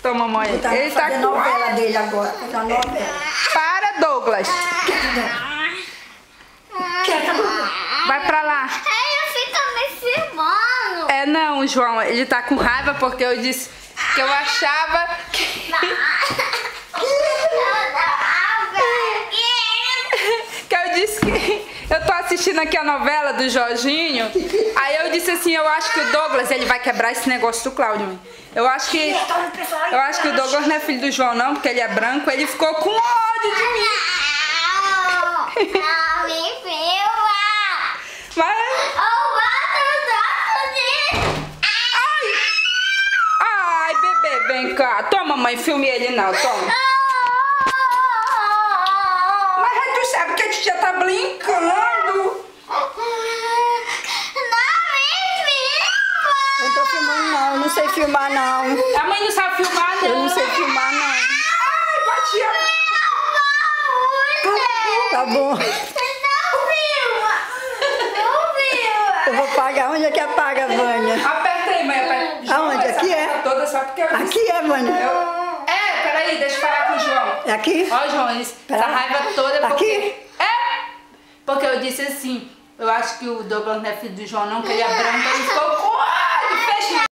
Toma, mãe. Ele tá com novela dele agora. Fazer uma novela. Para, Douglas. Vai pra lá. Ele fica me filmando. É, não, João. Ele tá com raiva porque eu disse que eu achava que... que eu disse que... Eu tô assistindo aqui a novela do Jorginho. Aí eu disse assim, eu acho que o Douglas, ele vai quebrar esse negócio do Cláudio. Eu acho que o Douglas não é filho do João não, porque ele é branco. Ele ficou com ódio de mim. Não, me filma. Mas... Ai, bebê, vem cá. Toma, mãe, filme ele não, toma. Mas tu sabe que a tia tá brincando. Não tô filmando não, não sei filmar não. A mãe não sabe filmar não. Eu não sei filmar não. Ai, batia. Tá bom. Eu vou pagar. Onde é que apaga, Vânia? Aperta aí, mãe, aperta. Aonde? Aqui é? Toda só porque eu... Aqui é, Vânia. É, peraí, deixa eu falar com o João. É aqui? Ó, João, essa raiva toda é porque... Aqui? É, porque eu disse assim, eu acho que o Douglas não é filho do João não, que ele é branco, ele ficou com ódio, fecha.